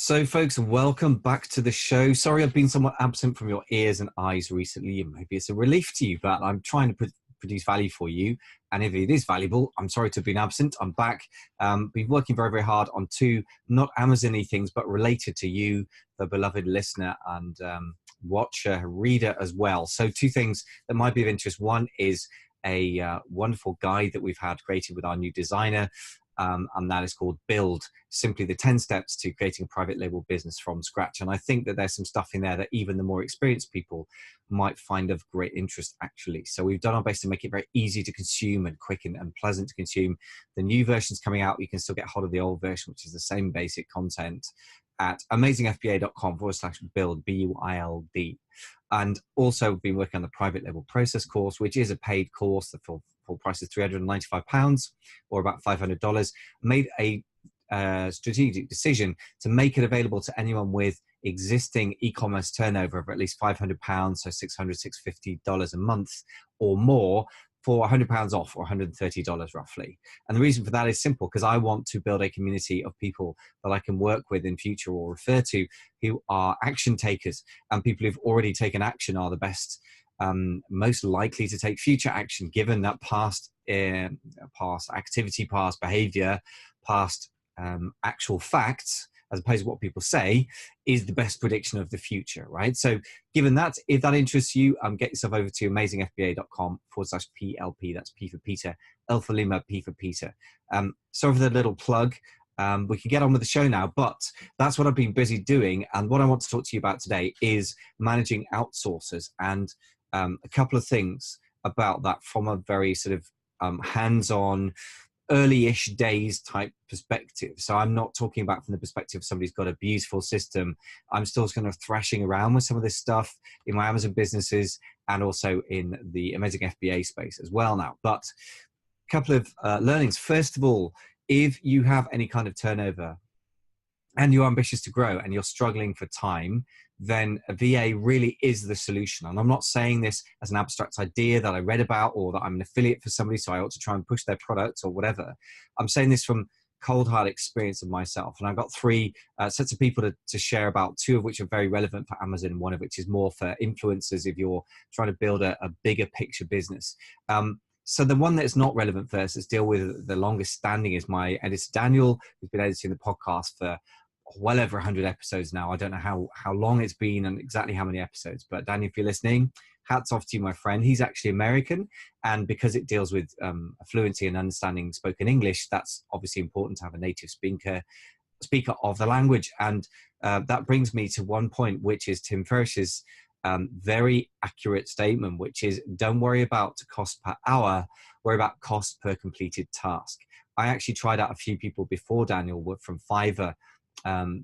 So, folks, welcome back to the show. Sorry, I've been somewhat absent from your ears and eyes recently, and maybe it's a relief to you, but I'm trying to produce value for you. And if it is valuable, I'm sorry to have been absent. I'm back. Been working very, very hard on two not Amazon-y things, but related to you, the beloved listener and watcher, reader as well. So, two things that might be of interest. One is a wonderful guide that we've had created with our new designer. And that is called Build, simply the 10 steps to creating a private label business from scratch. And I think that there's some stuff in there that even the more experienced people might find of great interest, actually. So we've done our best to make it very easy to consume and quick and pleasant to consume. The new version's coming out. You can still get hold of the old version, which is the same basic content, at amazingfba.com/build, B-U-I-L-D. And also been working on the private label process course, which is a paid course. The full price is £395 or about $500. Made a strategic decision to make it available to anyone with existing e-commerce turnover of at least £500, so $650 a month or more, for £100 off, or $130 roughly. And the reason for that is simple, because I want to build a community of people that I can work with in future or refer to who are action takers, and people who've already taken action are the best, most likely to take future action, given that past activity, past behavior, past actual facts, as opposed to what people say, is the best prediction of the future, right? So given that, if that interests you, get yourself over to amazingfba.com/PLP. That's P for Peter, L for Lima, P for Peter. Sorry for the little plug. We can get on with the show now, but that's what I've been busy doing. And what I want to talk to you about today is managing outsourcers, and a couple of things about that from a very sort of hands-on, early-ish days type perspective. So I'm not talking about from the perspective of somebody's got a beautiful system. I'm still kind of thrashing around with some of this stuff in my Amazon businesses and also in the Amazing FBA space as well now. But a couple of learnings. First of all, if you have any kind of turnover and you're ambitious to grow and you're struggling for time, then a VA really is the solution. And I'm not saying this as an abstract idea that I read about, or that I'm an affiliate for somebody, so I ought to try and push their products or whatever. I'm saying this from cold hard experience of myself. And I've got three sets of people to share about, two of which are very relevant for Amazon, one of which is more for influencers if you're trying to build a bigger picture business. So the one that's not relevant first, let's deal with the longest standing, is my editor, Daniel, who's been editing the podcast for well over 100 episodes now. I don't know how long it's been and exactly how many episodes, but Daniel, if you're listening, hats off to you, my friend. He's actually American, and because it deals with fluency and understanding spoken English, that's obviously important to have a native speaker of the language. And that brings me to one point, which is Tim Ferriss's very accurate statement, which is, don't worry about cost per hour, worry about cost per completed task. I actually tried out a few people before Daniel from Fiverr,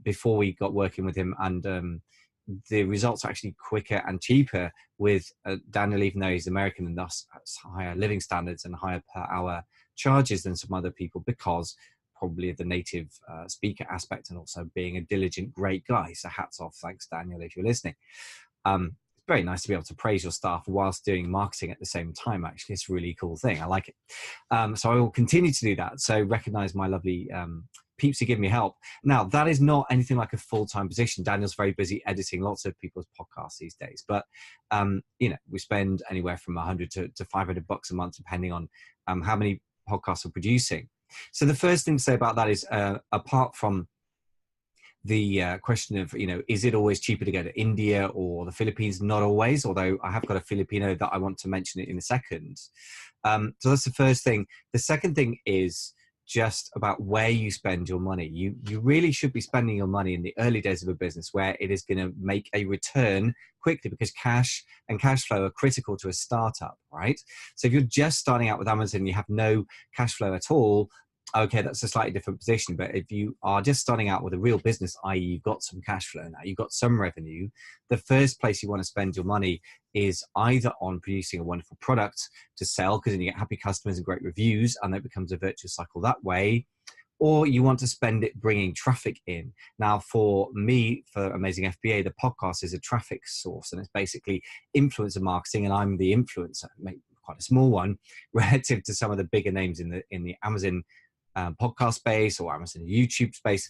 before we got working with him, and the results are actually quicker and cheaper with Daniel, even though he's American, and thus has higher living standards and higher per hour charges than some other people, because probably of the native speaker aspect, and also being a diligent, great guy. So hats off. Thanks, Daniel, if you're listening. It's very nice to be able to praise your staff whilst doing marketing at the same time. Actually, it's a really cool thing. I like it. So I will continue to do that. So recognize my lovely peeps who give me help. Now, that is not anything like a full-time position. Daniel's very busy editing lots of people's podcasts these days. But, we spend anywhere from $100 to $500 a month, depending on how many podcasts we're producing. So the first thing to say about that is, apart from the question of, is it always cheaper to go to India or the Philippines? Not always, although I have got a Filipino that I want to mention it in a second. So that's the first thing. The second thing is just about where you spend your money. You really should be spending your money in the early days of a business where it is going to make a return quickly, because cash and cash flow are critical to a startup, right? So if you're just starting out with Amazon and you have no cash flow at all, okay, that's a slightly different position. But if you are just starting out with a real business, i.e. you've got some cash flow now, you've got some revenue, the first place you want to spend your money is either on producing a wonderful product to sell, because then you get happy customers and great reviews, and it becomes a virtuous cycle that way, or you want to spend it bringing traffic in. Now, for me, for Amazing FBA, the podcast is a traffic source, and it's basically influencer marketing, and I'm the influencer, quite a small one, relative to some of the bigger names in the Amazon podcast space or Amazon YouTube space.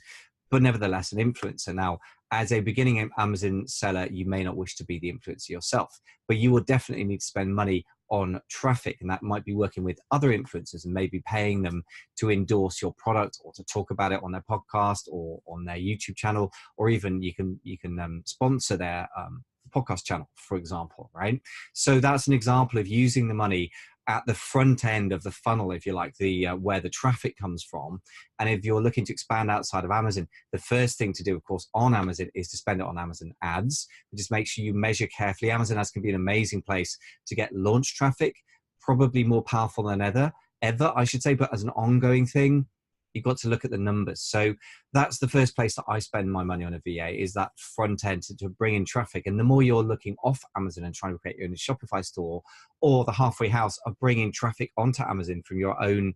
but nevertheless an influencer. Now, as a beginning Amazon seller, you may not wish to be the influencer yourself, but you will definitely need to spend money on traffic, and that might be working with other influencers and maybe paying them to endorse your product or to talk about it on their podcast or on their YouTube channel, or even you can sponsor their podcast channel, for example, right? So that's an example of using the money at the front end of the funnel, if you like, the where the traffic comes from. And if you're looking to expand outside of Amazon, the first thing to do, of course, on Amazon is to spend it on Amazon ads. Just make sure you measure carefully. Amazon ads can be an amazing place to get launch traffic, probably more powerful than ever, I should say, but as an ongoing thing, you've got to look at the numbers. So that's the first place that I spend my money on a VA, is that front end to bring in traffic. And the more you're looking off Amazon and trying to create your own Shopify store, or the halfway house of bringing traffic onto Amazon from your own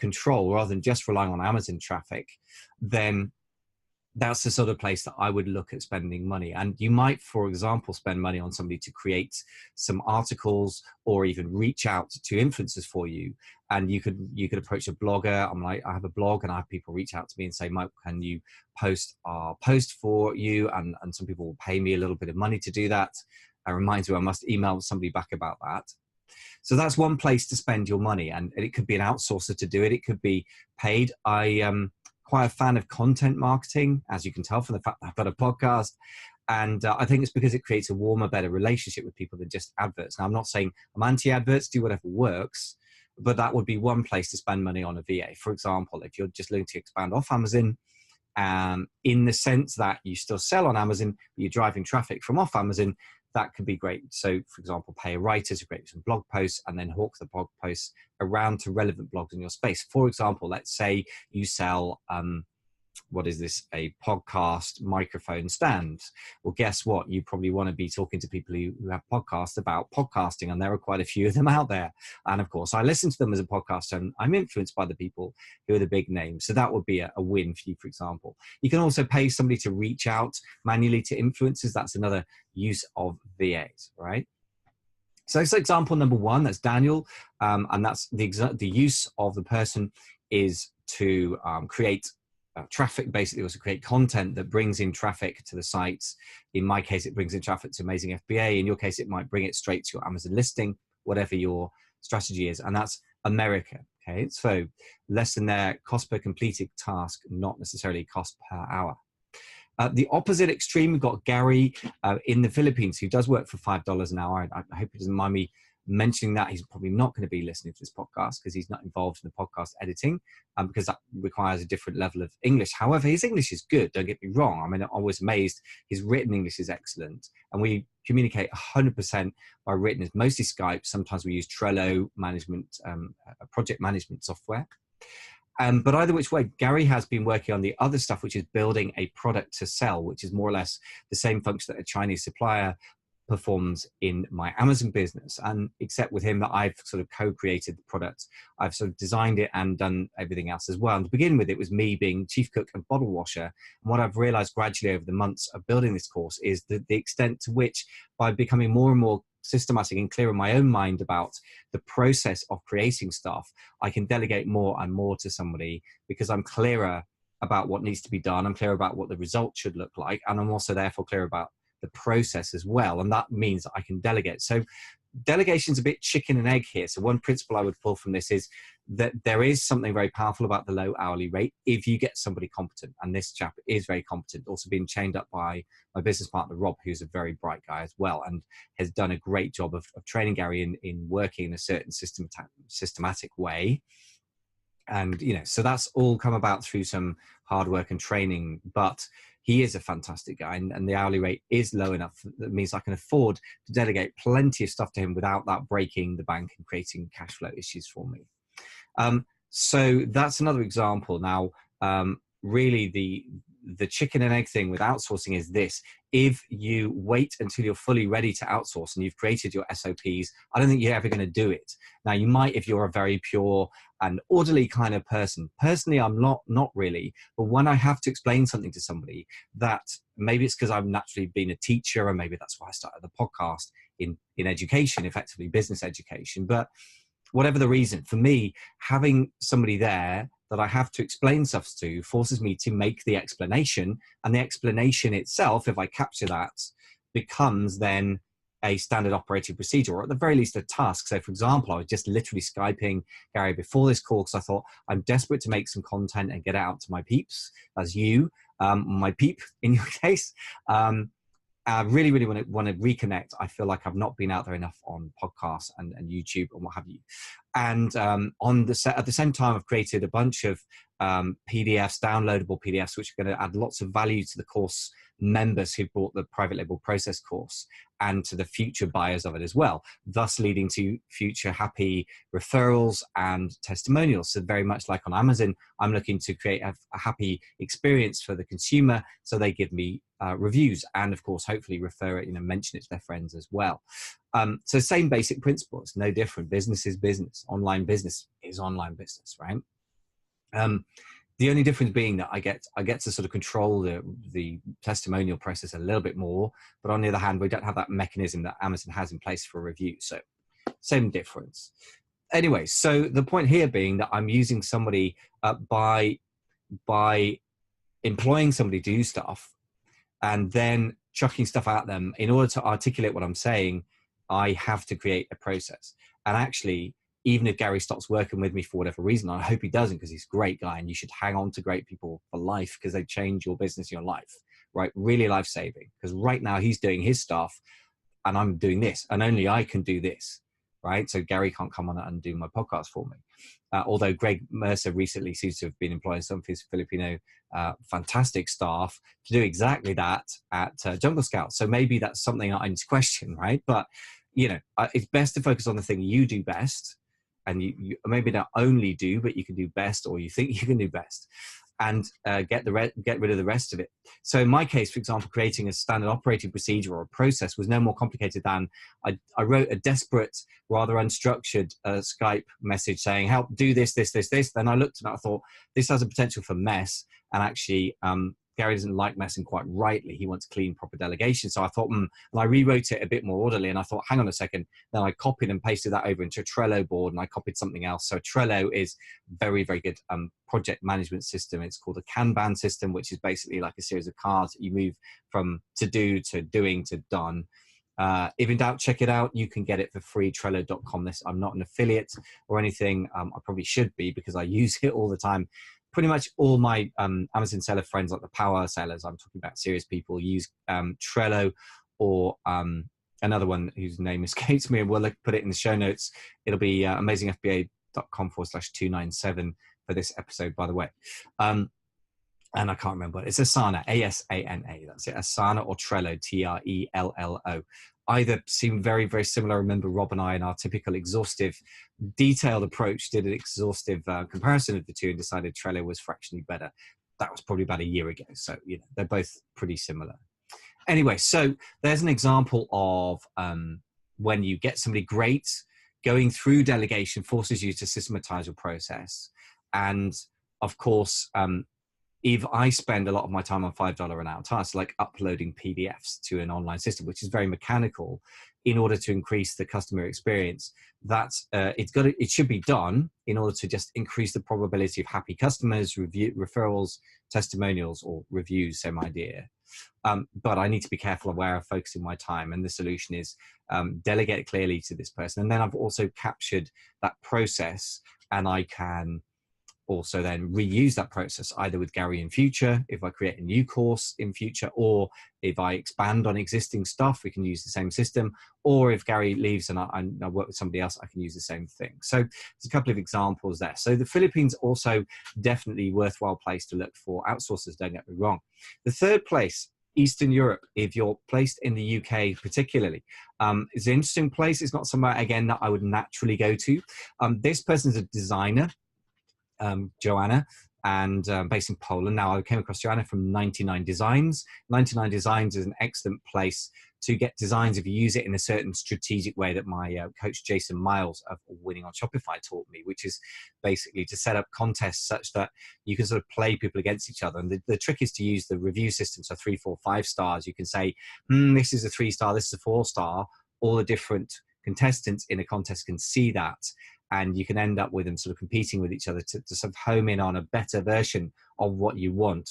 control rather than just relying on Amazon traffic, then that's the sort of place that I would look at spending money. And you might, for example, spend money on somebody to create some articles or even reach out to influencers for you. And you could approach a blogger. I'm like, I have a blog and I have people reach out to me and say, Mike, can you post our post for you? And some people will pay me a little bit of money to do that. It reminds me, I must email somebody back about that. So that's one place to spend your money. And it could be an outsourcer to do it. It could be paid. I quite a fan of content marketing, as you can tell from the fact that I've got a podcast. And I think it's because it creates a warmer, better relationship with people than just adverts. Now, I'm not saying I'm anti-adverts, do whatever works, but that would be one place to spend money on a VA. For example, if you're just looking to expand off Amazon, in the sense that you still sell on Amazon, but you're driving traffic from off Amazon, that could be great. So, for example, pay a writer to create some blog posts and then hawk the blog posts around to relevant blogs in your space. For example, let's say you sell, a podcast microphone stand. Well, guess what? You probably want to be talking to people who have podcasts about podcasting, and there are quite a few of them out there. And of course, I listen to them as a podcaster, and I'm influenced by the people who are the big names. So that would be a win for you, for example. You can also pay somebody to reach out manually to influencers. That's another use of VAs, right? So it's example number one, that's Daniel. And that's the use of the person is to create traffic, basically, was to create content that brings in traffic to the sites. In my case, it brings in traffic to Amazing FBA. In your case, it might bring it straight to your Amazon listing, whatever your strategy is. And that's America. Okay, so less than their cost per completed task, not necessarily cost per hour. The opposite extreme, we've got Gary in the Philippines, who does work for $5 an hour. I hope he doesn't mind me mentioning that. He's probably not going to be listening to this podcast because he's not involved in the podcast editing, because that requires a different level of English. However, his English is good, don't get me wrong. I mean, I was amazed. His written English is excellent, and we communicate 100% by written. It's mostly Skype. Sometimes we use Trello management, project management software. But either which way, Gary has been working on the other stuff, which is building a product to sell, which is more or less the same function that a Chinese supplier performs in my Amazon business. And except with him that I've sort of co-created the product, I've sort of designed it and done everything else as well. And to begin with, it was me being chief cook and bottle washer. And what I've realized gradually over the months of building this course is the extent to which, by becoming more and more systematic and clear in my own mind about the process of creating stuff, I can delegate more and more to somebody because I'm clearer about what needs to be done. I'm clear about what the result should look like. And I'm also therefore clear about the process as well. And that means that I can delegate. So delegation's a bit chicken and egg here. So one principle I would pull from this is that there is something very powerful about the low hourly rate if you get somebody competent. And this chap is very competent, also being chained up by my business partner, Rob, who's a very bright guy as well, and has done a great job of training Gary in working in a certain systematic way. And, so that's all come about through some hard work and training, but he is a fantastic guy, and the hourly rate is low enough that means I can afford to delegate plenty of stuff to him without that breaking the bank and creating cash flow issues for me. So that's another example. Now, really the chicken and egg thing with outsourcing is this: if you wait until you're fully ready to outsource and you've created your SOPs, I don't think you're ever going to do it. Now, you might if you're a very pure and orderly kind of person. Personally, I'm not really. But when I have to explain something to somebody, that maybe it's because I've naturally been a teacher, and maybe that's why I started the podcast in education, effectively business education. But whatever the reason, for me, having somebody there that I have to explain stuff to forces me to make the explanation, and the explanation itself, if I capture that, becomes then a standard operating procedure, or at the very least a task. So for example, I was just literally Skyping Gary before this call because I thought I'm desperate to make some content and get it out to my peeps, as you, my peep in your case. I really, really want to reconnect. I feel like I've not been out there enough on podcasts and YouTube and what have you. And at the same time, I've created a bunch of PDFs, downloadable PDFs, which are going to add lots of value to the course members who bought the private label process course and to the future buyers of it as well, thus leading to future happy referrals and testimonials. So very much like on Amazon, I'm looking to create a happy experience for the consumer, so they give me reviews and of course hopefully refer it, mention it to their friends as well. So same basic principles, no different. Business is business. Online business is online business, right? The only difference being that I get to sort of control the testimonial process a little bit more, but on the other hand, we don't have that mechanism that Amazon has in place for review. So same difference. Anyway, so the point here being that I'm using somebody by employing somebody to do stuff and then chucking stuff at them. In order to articulate what I'm saying, I have to create a process. And actually, even if Gary stops working with me for whatever reason, I hope he doesn't, because he's a great guy and you should hang on to great people for life because they change your business, your life, right? Really life-saving. Because right now he's doing his stuff and I'm doing this, and only I can do this, right? So Gary can't come on and do my podcast for me. Although Greg Mercer recently seems to have been employing some of his Filipino fantastic staff to do exactly that at Jungle Scout. So maybe that's something I need to question, right? But, it's best to focus on the thing you do best. And you maybe not only do, but you can do best, or you think you can do best, and get rid of the rest of it. So in my case, for example, creating a standard operating procedure or a process was no more complicated than I wrote a desperate, rather unstructured Skype message saying, help, do this, this, this, this. Then I looked at it, I thought, this has a potential for mess. And actually, Gary doesn't like messing quite rightly. He wants clean, proper delegation. So I thought, and I rewrote it a bit more orderly. And I thought, hang on a second. Then I copied and pasted that over into a Trello board, and I copied something else. So Trello is very, very good project management system. It's called a Kanban system, which is basically like a series of cards that you move from to do to doing to done. If in doubt, check it out. You can get it for free, Trello.com. I'm not an affiliate or anything. I probably should be, because I use it all the time. Pretty much all my Amazon seller friends, like the power sellers, I'm talking about serious people, use Trello, or another one whose name escapes me, and we'll put it in the show notes. It'll be amazingfba.com/297 for this episode, by the way. And I can't remember. It's Asana, Asana. That's it. Asana or Trello, Trello. Either seem very, very similar. I remember Rob and I, in our typical exhaustive, detailed approach, did an exhaustive comparison of the two and decided Trello was fractionally better. That was probably about a year ago. So, they're both pretty similar. Anyway, so there's an example of when you get somebody great, going through delegation forces you to systematize your process. And of course, if I spend a lot of my time on $5 an hour tasks, like uploading PDFs to an online system, which is very mechanical, in order to increase the customer experience, it should be done in order to just increase the probability of happy customers, referrals, testimonials, or reviews, same idea. But I need to be careful of where I'm focusing my time, and the solution is delegate clearly to this person. And then I've also captured that process, and I can also then reuse that process either with Gary in future, if I create a new course in future, or if I expand on existing stuff, we can use the same system. Or if Gary leaves and I work with somebody else, I can use the same thing. So there's a couple of examples there. So the Philippines also definitely worthwhile place to look for outsourcers, don't get me wrong. The third place, Eastern Europe, if you're placed in the UK particularly, is an interesting place. It's not somewhere, again, that I would naturally go to. This person is a designer, Joanna, and based in Poland. Now, I came across Joanna from 99 Designs. 99 Designs is an excellent place to get designs if you use it in a certain strategic way that my coach Jason Miles of Winning on Shopify taught me, which is basically to set up contests such that you can sort of play people against each other. And the trick is to use the review system. So 3, 4, 5 stars. You can say, this is a 3-star, this is a 4-star. All the different contestants in a contest can see that. and you can end up with them sort of competing with each other to sort of home in on a better version of what you want.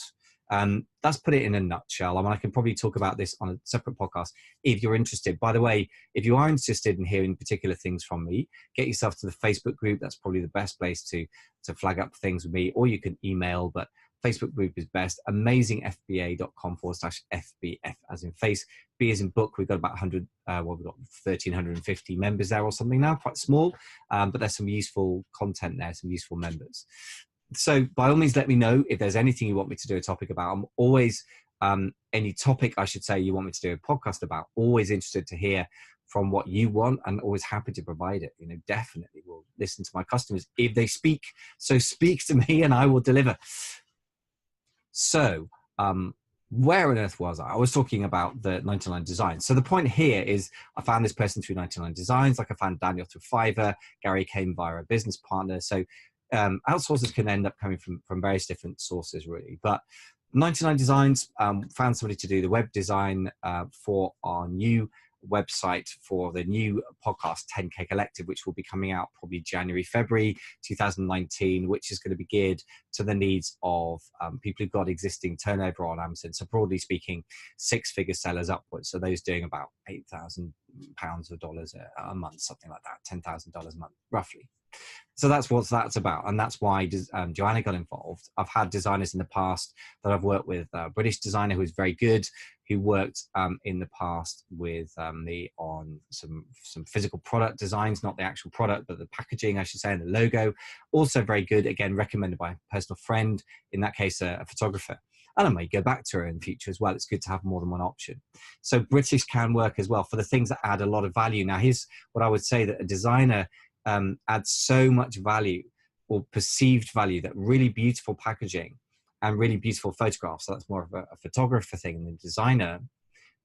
That's put it in a nutshell. I mean, I can probably talk about this on a separate podcast if you're interested. By the way, if you are interested in hearing particular things from me, get yourself to the Facebook group. That's probably the best place to flag up things with me, or you can email, but Facebook group is best. amazingfba.com/FBF, as in face, B as in book. We've got about 100, we've got 1,350 members there or something now, quite small, but there's some useful content there, some useful members. So by all means, let me know if there's anything you want me to do a topic about. I'm always, any topic I should say you want me to do a podcast about, always interested to hear from what you want, and always happy to provide it. Definitely will listen to my customers if they speak. So speak to me and I will deliver. So where on earth was I? I was talking about the 99 Designs. So the point here is I found this person through 99 Designs, like I found Daniel through Fiverr. Gary came via a business partner. So outsourcers can end up coming from various different sources, really. But 99 Designs found somebody to do the web design for our new website for the new podcast 10K Collective, which will be coming out probably January, February 2019, which is going to be geared to the needs of people who've got existing turnover on Amazon. So broadly speaking, 6-figure sellers upwards. So those doing about £8,000 or dollars a month, something like that, $10,000 a month, roughly. So that's what that's about, and that's why Joanna got involved. I've had designers in the past that I've worked with, a British designer who is very good, who worked in the past with me on some physical product designs, not the actual product, but the packaging, I should say, and the logo. Also very good, again, recommended by a personal friend, in that case, a photographer. And I may go back to her in the future as well. It's good to have more than one option. So British can work as well for the things that add a lot of value. Now, here's what I would say, that a designer adds so much value, or perceived value, that really beautiful packaging and really beautiful photographs. So that's more of a photographer thing than a designer.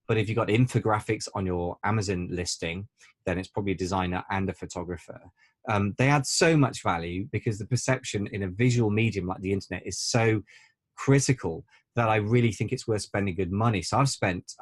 But if you've got infographics on your Amazon listing, then it's probably a designer and a photographer. They add so much value because the perception in a visual medium like the internet is so critical that I really think it's worth spending good money. So I've spent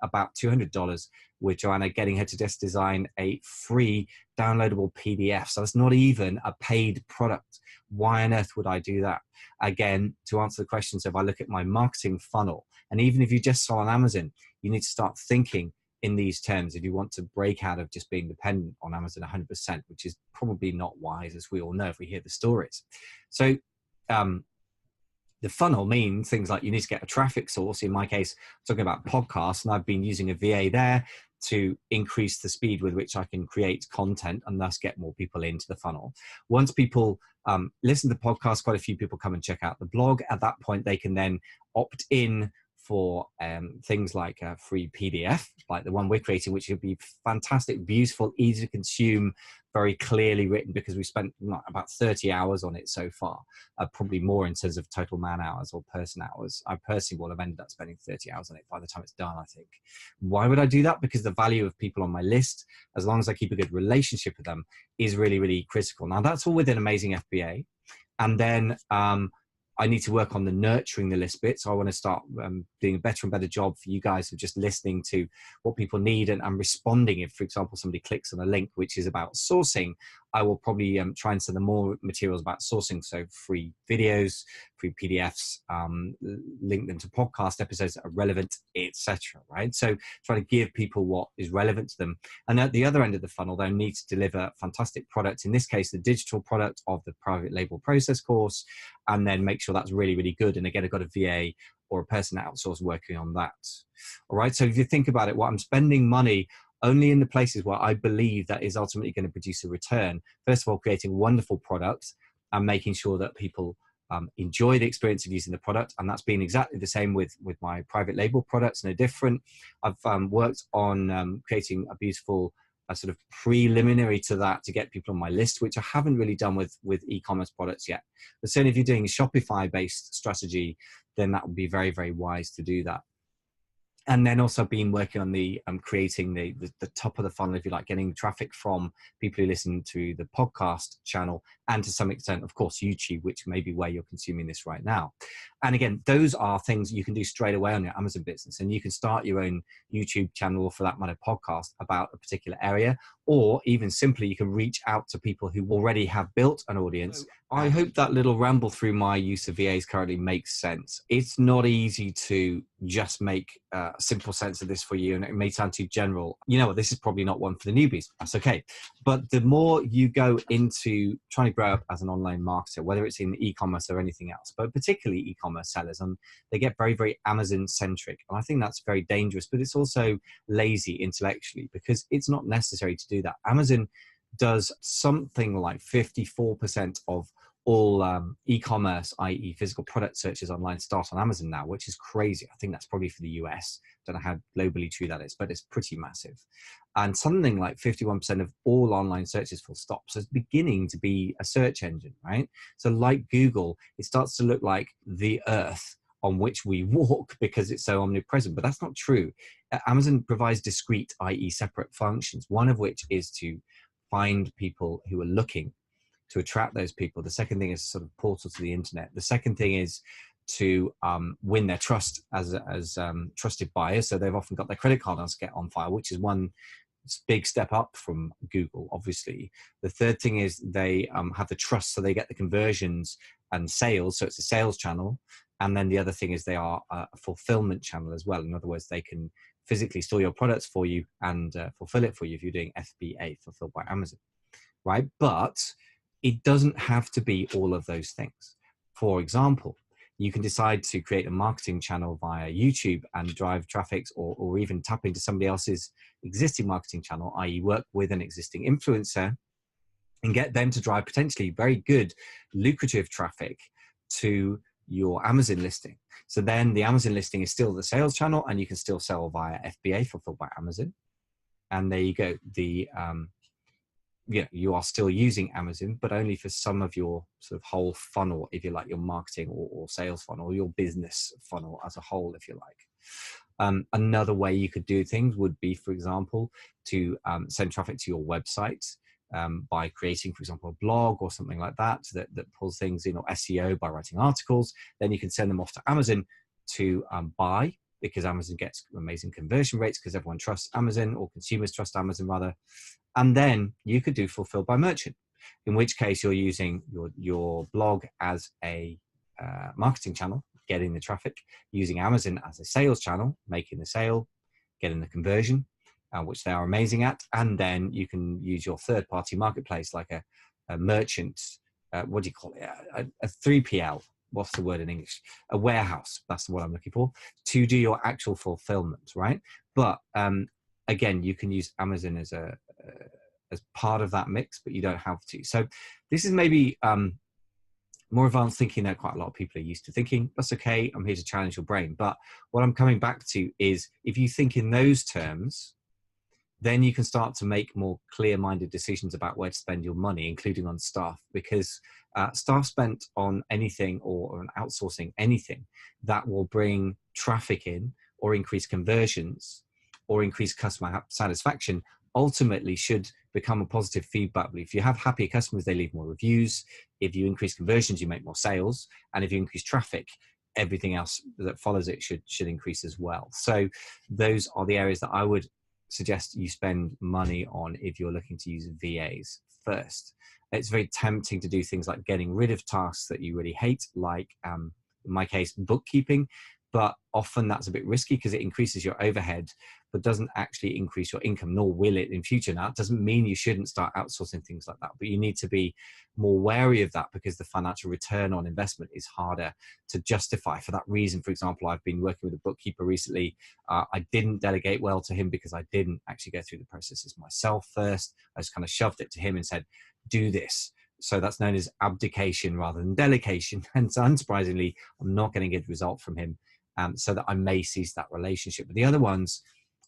about $200 with Joanna, getting her to just design a free downloadable PDF. So it's not even a paid product. Why on earth would I do that? Again, to answer the question, so if I look at my marketing funnel, and even if you just sell on Amazon, you need to start thinking in these terms if you want to break out of just being dependent on Amazon 100%, which is probably not wise, as we all know if we hear the stories. So the funnel means things like you need to get a traffic source. In my case, I'm talking about podcasts, and I've been using a VA there to increase the speed with which I can create content and thus get more people into the funnel. Once people listen to the podcast, quite a few people come and check out the blog. At that point, they can then opt in for things like a free PDF, like the one we're creating, which would be fantastic, beautiful, easy to consume, very clearly written, because we spent about 30 hours on it so far, probably more in terms of total man hours or person hours. I personally will have ended up spending 30 hours on it by the time it's done, I think. Why would I do that? Because the value of people on my list, as long as I keep a good relationship with them, is really, really critical. Now, that's all within Amazing FBA. And then I need to work on the nurturing the list bit. So I want to start doing a better and better job for you guys of just listening to what people need and responding. If, for example, somebody clicks on a link which is about sourcing, I will probably try and send them more materials about sourcing. So free videos, free PDFs, link them to podcast episodes that are relevant, etc. Right? So try to give people what is relevant to them. And at the other end of the funnel, they'll need to deliver fantastic products. In this case, the digital product of the private label process course, and then make sure that's really, really good. And again, I've got a VA or a person outsourced working on that. All right. So if you think about it, what I'm spending money only in the places where I believe that is ultimately going to produce a return. First of all, creating wonderful products and making sure that people enjoy the experience of using the product. And that's been exactly the same with my private label products, no different. I've worked on creating a beautiful sort of preliminary to that to get people on my list, which I haven't really done with e-commerce products yet. But certainly if you're doing a Shopify-based strategy, then that would be very, very wise to do that. And then also been working on the creating the top of the funnel, if you like, getting traffic from people who listen to the podcast channel, and to some extent, of course, YouTube, which may be where you're consuming this right now. And again, those are things you can do straight away on your Amazon business, and you can start your own YouTube channel, or for that matter, podcast about a particular area, or even simply you can reach out to people who already have built an audience. So I hope that little ramble through my use of VAs currently makes sense. It's not easy to just make simple sense of this for you, and it may sound too general. You know what, this is probably not one for the newbies. That's okay. But the more you go into trying to grow up as an online marketer, whether it's in e-commerce or anything else, but particularly e-commerce sellers, and they get very, very Amazon centric. And I think that's very dangerous, but it's also lazy intellectually, because it's not necessary to do that. Amazon does something like 54% of all e-commerce, i.e. physical product searches online, start on Amazon now, which is crazy. I think that's probably for the US. Don't know how globally true that is, but it's pretty massive. And something like 51% of all online searches, full stop. So it's beginning to be a search engine, right? So like Google, it starts to look like the earth on which we walk because it's so omnipresent, but that's not true. Amazon provides discrete, i.e. separate functions, one of which is to find people who are looking, to attract those people. The second thing is sort of portal to the internet. The second thing is to win their trust as trusted buyers. So they've often got their credit card on file, which is one big step up from Google, obviously. The third thing is they have the trust, so they get the conversions and sales. So it's a sales channel. And then the other thing is they are a fulfillment channel as well. In other words, they can physically store your products for you and fulfill it for you if you're doing FBA, fulfilled by Amazon, right? But it doesn't have to be all of those things. For example, you can decide to create a marketing channel via YouTube and drive traffic, or even tap into somebody else's existing marketing channel, i.e. work with an existing influencer and get them to drive potentially very good, lucrative traffic to your Amazon listing. So then the Amazon listing is still the sales channel, and you can still sell via FBA, fulfilled by Amazon. And there you go. You are still using Amazon, but only for some of your sort of whole funnel, if you like, your marketing or sales funnel, or your business funnel as a whole, if you like. Another way you could do things would be, for example, to send traffic to your website by creating, for example, a blog or something like that pulls things in, or SEO by writing articles. Then you can send them off to Amazon to buy, because Amazon gets amazing conversion rates because everyone trusts Amazon, or consumers trust Amazon rather. And then you could do fulfilled by merchant, in which case you're using your blog as a marketing channel, getting the traffic, using Amazon as a sales channel, making the sale, getting the conversion, which they are amazing at. And then you can use your third-party marketplace, like a merchant, what do you call it? A 3PL. What's the word in English? A warehouse. That's the word I'm looking for, to do your actual fulfillment, right? But again, you can use Amazon as part of that mix, but you don't have to. So this is maybe more advanced thinking that quite a lot of people are used to thinking. That's okay. I'm here to challenge your brain. But what I'm coming back to is, if you think in those terms, then you can start to make more clear-minded decisions about where to spend your money, including on staff, because staff spent on anything or on outsourcing anything that will bring traffic in, or increase conversions, or increase customer satisfaction, ultimately should become a positive feedback loop. If you have happier customers, they leave more reviews. If you increase conversions, you make more sales. And if you increase traffic, everything else that follows it should increase as well. So those are the areas that I would suggest you spend money on if you're looking to use VAs first. It's very tempting to do things like getting rid of tasks that you really hate, like in my case, bookkeeping. But often that's a bit risky because it increases your overhead, but doesn't actually increase your income, nor will it in future. Now, it doesn't mean you shouldn't start outsourcing things like that, but you need to be more wary of that, because the financial return on investment is harder to justify. For that reason, for example, I've been working with a bookkeeper recently. I didn't delegate well to him because I didn't actually go through the processes myself first. I just kind of shoved it to him and said, do this. So that's known as abdication rather than delegation. And so unsurprisingly, I'm not getting a good result from him. So that I may cease that relationship. But the other ones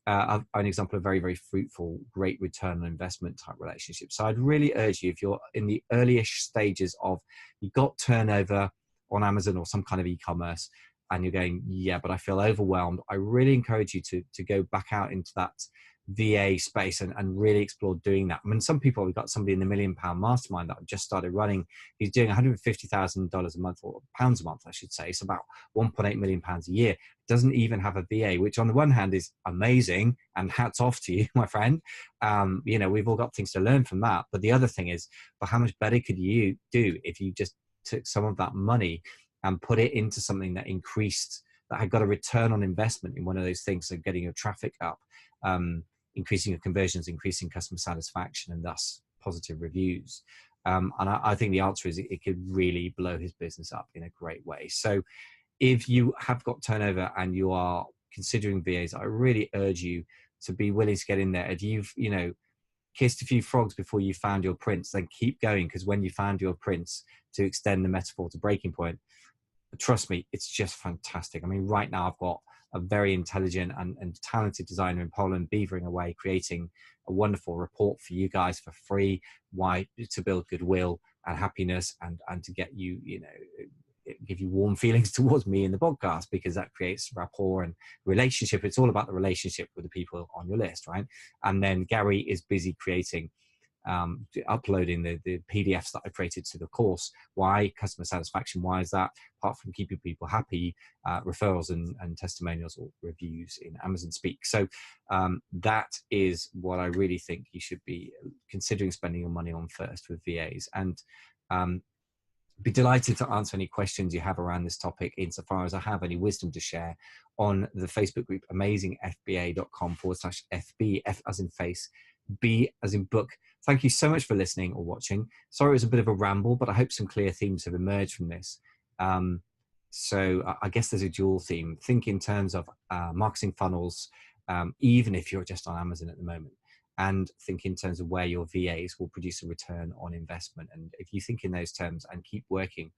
are an example of very, very fruitful, great return on investment type relationships. So I'd really urge you, if you're in the early-ish stages of, you've got turnover on Amazon or some kind of e-commerce, and you're going, yeah, but I feel overwhelmed, I really encourage you to go back out into that VA space and really explored doing that. I mean, some people, we've got somebody in the £1 million mastermind that I've just started running. He's doing $150,000 a month, or pounds a month, I should say. It's about £1.8 million a year. Doesn't even have a VA, which on the one hand is amazing, and hats off to you, my friend. You know, we've all got things to learn from that. But the other thing is, but how much better could you do if you just took some of that money and put it into something that that had got a return on investment in one of those things, so getting your traffic up, increasing your conversions, increasing customer satisfaction, and thus positive reviews. And I think the answer is it could really blow his business up in a great way. So if you have got turnover and you are considering VAs, I really urge you to be willing to get in there. If you've, you know, kissed a few frogs before you found your prince, then keep going, because when you found your prince, to extend the metaphor to breaking point, trust me, it's just fantastic. I mean, right now I've got a very intelligent and talented designer in Poland beavering away, creating a wonderful report for you guys for free, why to build goodwill and happiness, and to get you, you know, give you warm feelings towards me in the podcast, because that creates rapport and relationship. It's all about the relationship with the people on your list, right? And then Gary is busy creating uploading the PDFs that I created to the course. Why? Customer satisfaction. Why is that? Apart from keeping people happy, referrals and testimonials or reviews in Amazon Speak. So that is what I really think you should be considering spending your money on first with VAs. And be delighted to answer any questions you have around this topic, insofar as I have any wisdom to share, on the Facebook group amazingfba.com/FB, F as in face, B as in book. Thank you so much for listening or watching. Sorry it was a bit of a ramble, but I hope some clear themes have emerged from this. So I guess there's a dual theme. Think in terms of marketing funnels, even if you're just on Amazon at the moment, and think in terms of where your VAs will produce a return on investment. And if you think in those terms and keep working,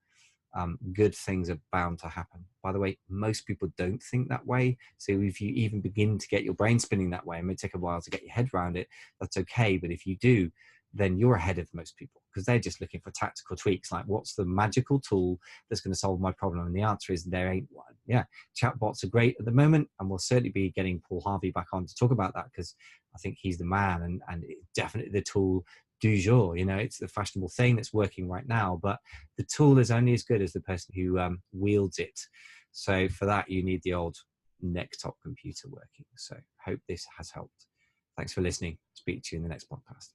good things are bound to happen. By the way, most people don't think that way. So if you even begin to get your brain spinning that way, it may take a while to get your head around it. That's okay. But if you do, then you're ahead of most people, because they're just looking for tactical tweaks. Like, what's the magical tool that's going to solve my problem? And the answer is there ain't one. Yeah, chatbots are great at the moment, and we'll certainly be getting Paul Harvey back on to talk about that, because I think he's the man, and definitely the tool du jour. You know, it's the fashionable thing that's working right now, but the tool is only as good as the person who wields it. So for that, you need the old neck-top computer working. So hope this has helped. Thanks for listening. Speak to you in the next podcast.